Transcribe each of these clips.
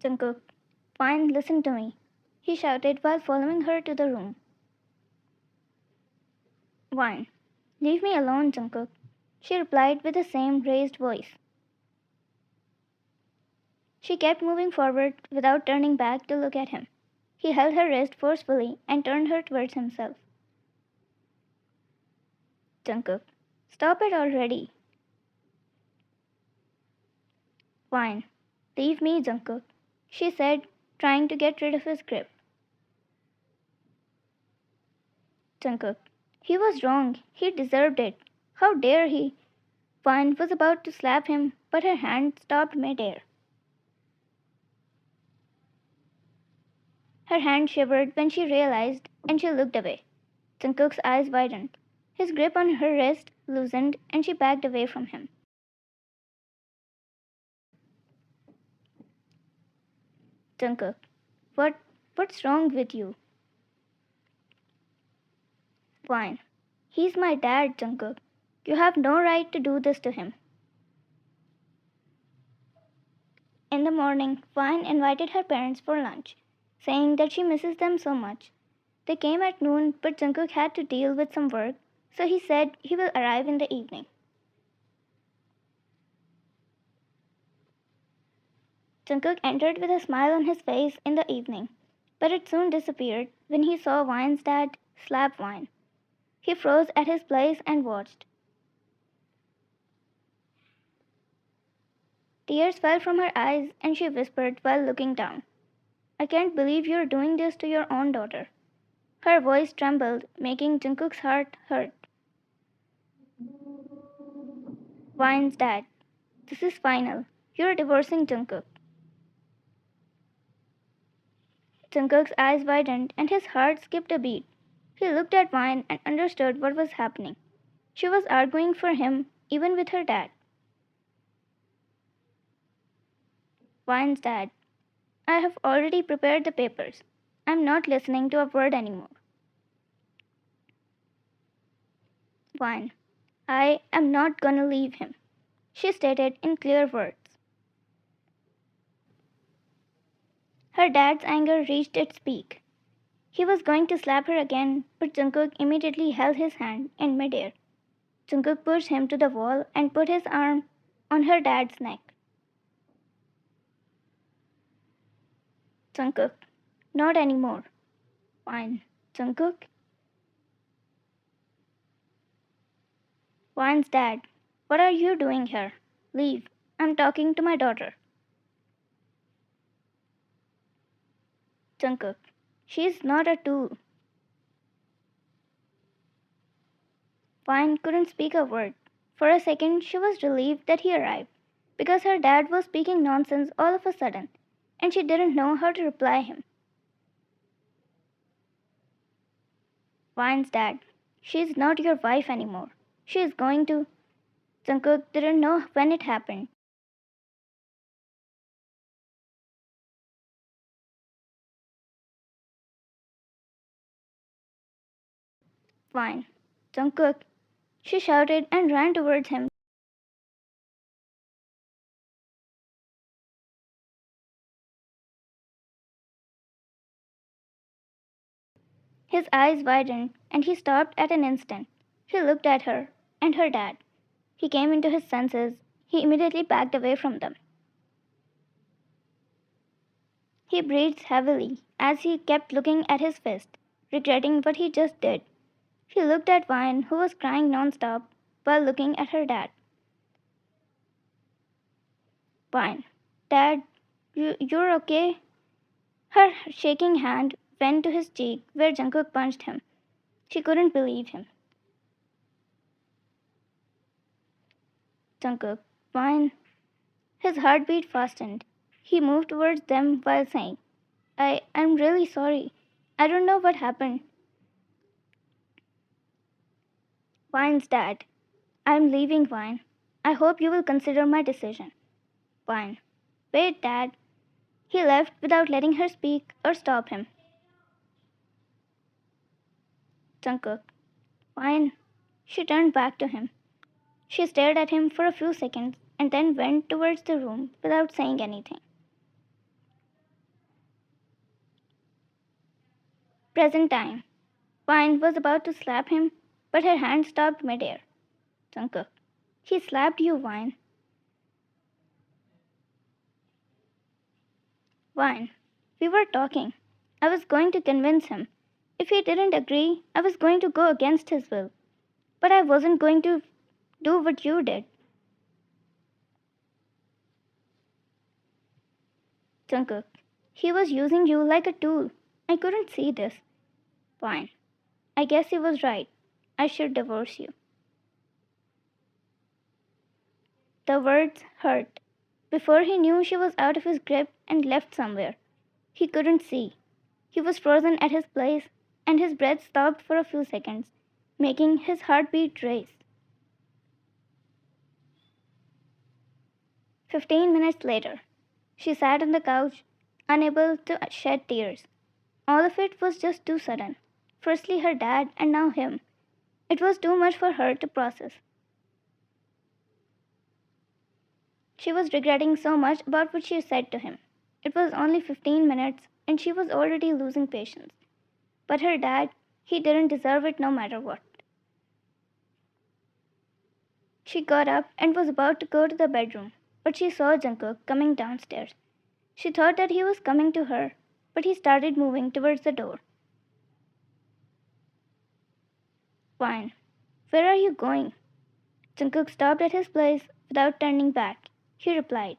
Jungkook, fine, listen to me, he shouted while following her to the room. Wine. Leave me alone, Jungkook, she replied with the same raised voice. She kept moving forward without turning back to look at him. He held her wrist forcefully and turned her towards himself. Jungkook, stop it already. Fine. Leave me, Jungkook, she said, trying to get rid of his grip. Jungkook, he was wrong. He deserved it. How dare he? Vine was about to slap him, but her hand stopped midair. Her hand shivered when she realized, and she looked away. Jungkook's eyes widened. His grip on her wrist loosened, and she backed away from him. Jungkook, what's wrong with you? Fine. He's my dad, Jungkook. You have no right to do this to him. In the morning, Vine invited her parents for lunch, saying that she misses them so much. They came at noon, but Jungkook had to deal with some work, so he said he will arrive in the evening. Jungkook entered with a smile on his face in the evening, but it soon disappeared when he saw Vine's dad slap Vine. He froze at his place and watched. Tears fell from her eyes and she whispered while looking down, I can't believe you're doing this to your own daughter. Her voice trembled, making Jungkook's heart hurt. Vine's dad, this is final. You're divorcing Jungkook. Jungkook's eyes widened and his heart skipped a beat. He looked at Vine and understood what was happening. She was arguing for him, even with her dad. Vine's dad, I have already prepared the papers. I'm not listening to a word anymore. Vine, I am not gonna leave him, she stated in clear words. Her dad's anger reached its peak. He was going to slap her again, but Jungkook immediately held his hand in midair. Jungkook pushed him to the wall and put his arm on her dad's neck. Jungkook, not anymore. Fine. Jungkook? Vine's dad, what are you doing here? Leave. I'm talking to my daughter. Jungkook, she's not a tool. Vine couldn't speak a word. For a second, she was relieved that he arrived, because her dad was speaking nonsense all of a sudden, and she didn't know how to reply him. Vine's dad, she's not your wife anymore. She is going to. Jungkook didn't know when it happened. Vine, Jungkook, she shouted and ran towards him. His eyes widened, and he stopped at an instant. He looked at her and her dad. He came into his senses. He immediately backed away from them. He breathed heavily as he kept looking at his fist, regretting what he just did. He looked at Vine, who was crying nonstop, while looking at her dad. Vine, Dad, you're okay? Her shaking hand went to his cheek where Jungkook punched him. She couldn't believe him. Jungkook, Vine. His heartbeat fastened. He moved towards them while saying, I'm really sorry. I don't know what happened. Vine's dad, I'm leaving, Vine. I hope you will consider my decision. Vine, wait, Dad. He left without letting her speak or stop him. Jungkook, Vine. She turned back to him. She stared at him for a few seconds and then went towards the room without saying anything. Present time. Vine was about to slap him, but her hand stopped midair. Jungkook. He slapped you, Vine. Vine. We were talking. I was going to convince him. If he didn't agree, I was going to go against his will. But I wasn't going to do what you did. Jungkook. He was using you like a tool. I couldn't see this. Fine. I guess he was right. I should divorce you. The words hurt. Before he knew, she was out of his grip and left somewhere. He couldn't see. He was frozen at his place, and his breath stopped for a few seconds, making his heartbeat race. 15 minutes later, she sat on the couch, unable to shed tears. All of it was just too sudden. Firstly, her dad, and now him. It was too much for her to process. She was regretting so much about what she said to him. It was only 15 minutes, and she was already losing patience. But her dad, he didn't deserve it no matter what. She got up and was about to go to the bedroom, but she saw Jungkook coming downstairs. She thought that he was coming to her, but he started moving towards the door. Fine. Where are you going? Jungkook stopped at his place without turning back. He replied,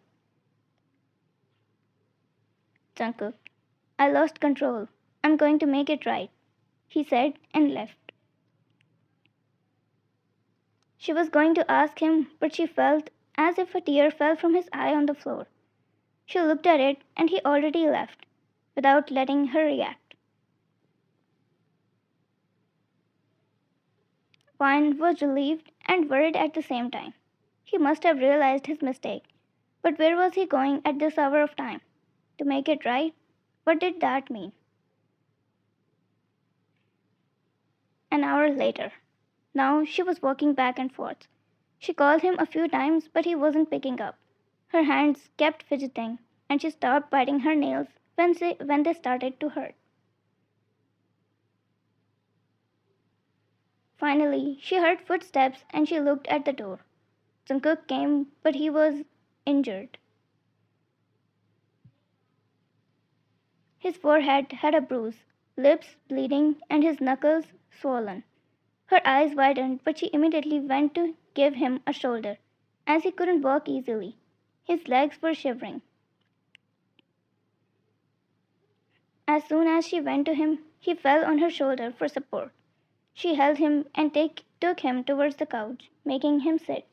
Jungkook, I lost control. I'm going to make it right, he said and left. She was going to ask him, but she felt as if a tear fell from his eye on the floor. She looked at it, and he already left, without letting her react. Vine was relieved and worried at the same time. He must have realized his mistake. But where was he going at this hour of time? To make it right? What did that mean? An hour later. Now she was walking back and forth. She called him a few times, but he wasn't picking up. Her hands kept fidgeting, and she stopped biting her nails when they started to hurt. Finally, she heard footsteps and she looked at the door. Jungkook came, but he was injured. His forehead had a bruise, lips bleeding, and his knuckles swollen. Her eyes widened, but she immediately went to give him a shoulder, as he couldn't walk easily. His legs were shivering. As soon as she went to him, he fell on her shoulder for support. She held him and took him towards the couch, making him sit.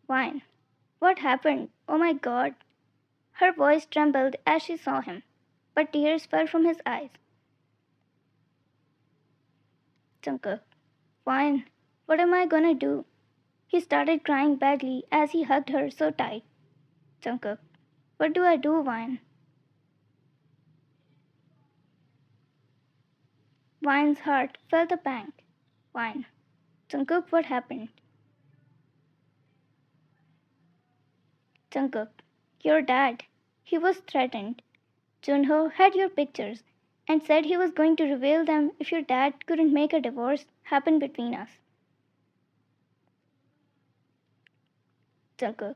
Vine. What happened? Oh my God. Her voice trembled as she saw him, but tears fell from his eyes. Jungkook. Vine, what am I gonna do? He started crying badly as he hugged her so tight. Jungkook. What do I do, Vine? Vine's heart felt a pang. Vine. Jungkook, what happened? Jungkook. Your dad. He was threatened. Junho had your pictures and said he was going to reveal them if your dad couldn't make a divorce happen between us. Jungkook.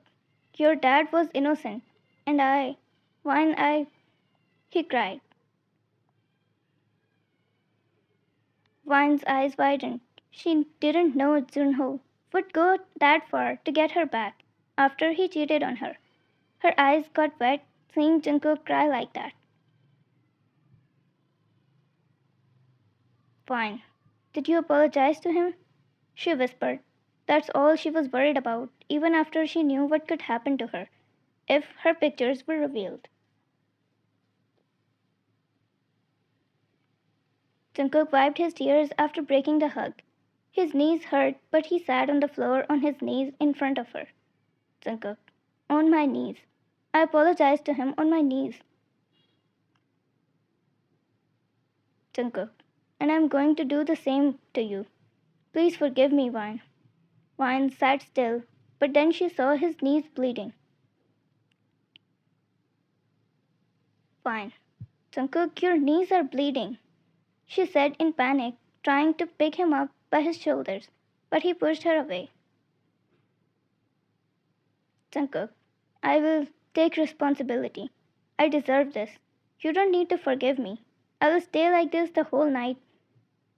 Your dad was innocent. And he cried. Vine's eyes widened. She didn't know Junho would go that far to get her back after he cheated on her. Her eyes got wet seeing Jungkook cry like that. Fine. Did you apologize to him? She whispered. That's all she was worried about, even after she knew what could happen to her if her pictures were revealed. Jungkook wiped his tears after breaking the hug. His knees hurt, but he sat on the floor on his knees in front of her. Jungkook. On my knees. I apologized to him on my knees. Jungkook. And I'm going to do the same to you. Please forgive me, Vine. Vine sat still, but then she saw his knees bleeding. Fine. Jungkook, your knees are bleeding, she said in panic, trying to pick him up by his shoulders, but he pushed her away. Jungkook, I will take responsibility. I deserve this. You don't need to forgive me. I will stay like this the whole night.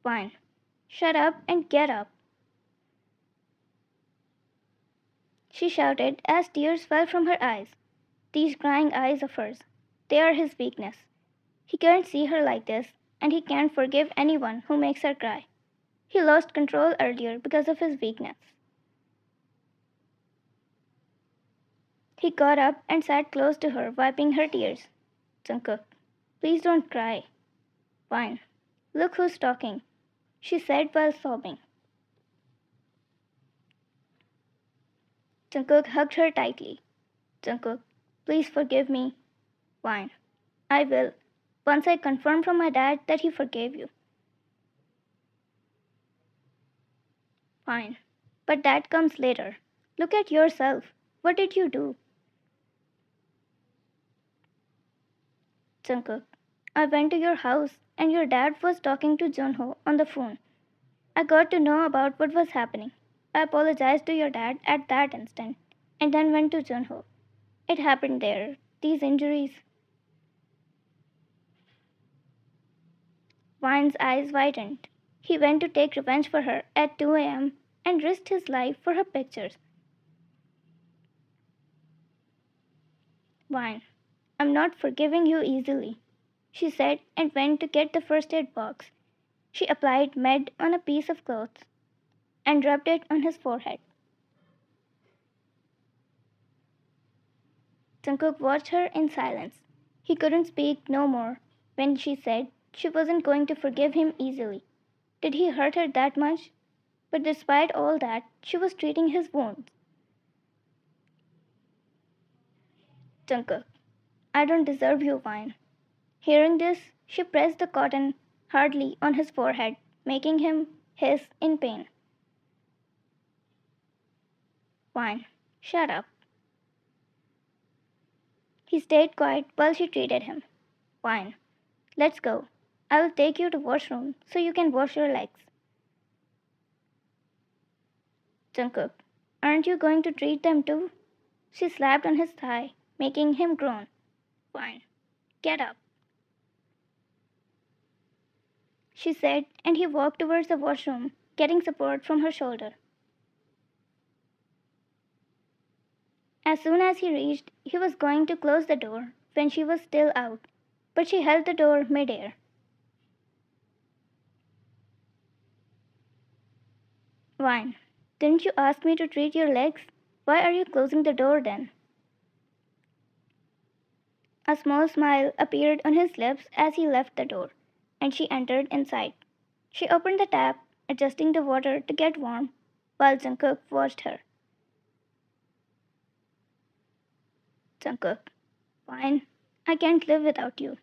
Fine. Shut up and get up, she shouted as tears fell from her eyes. These crying eyes of hers. They are his weakness. He can't see her like this, and he can't forgive anyone who makes her cry. He lost control earlier because of his weakness. He got up and sat close to her, wiping her tears. Jungkook, please don't cry. Fine. Look who's talking, she said while sobbing. Jungkook hugged her tightly. Jungkook, please forgive me. Fine. I will, once I confirm from my dad that he forgave you. Fine. But that comes later. Look at yourself. What did you do? Jungkook, I went to your house and your dad was talking to Junho on the phone. I got to know about what was happening. I apologized to your dad at that instant and then went to Junho. It happened there. These injuries. Vine's eyes widened. He went to take revenge for her at 2 a.m. and risked his life for her pictures. Vine, I'm not forgiving you easily, she said and went to get the first aid box. She applied med on a piece of cloth and rubbed it on his forehead. Jungkook watched her in silence. He couldn't speak no more when she said she wasn't going to forgive him easily. Did he hurt her that much? But despite all that, she was treating his wounds. Jungkook, I don't deserve you, Vine. Hearing this, she pressed the cotton hardly on his forehead, making him hiss in pain. Vine, shut up. He stayed quiet while she treated him. Fine. Let's go. I will take you to washroom so you can wash your legs. Jungkook, aren't you going to treat them too? She slapped on his thigh, making him groan. Fine. Get up, she said, and he walked towards the washroom, getting support from her shoulder. As soon as he reached, he was going to close the door when she was still out, but she held the door midair. Vine, didn't you ask me to treat your legs? Why are you closing the door then? A small smile appeared on his lips as he left the door, and she entered inside. She opened the tap, adjusting the water to get warm, while Jungkook watched her. Jungkook, fine, I can't live without you.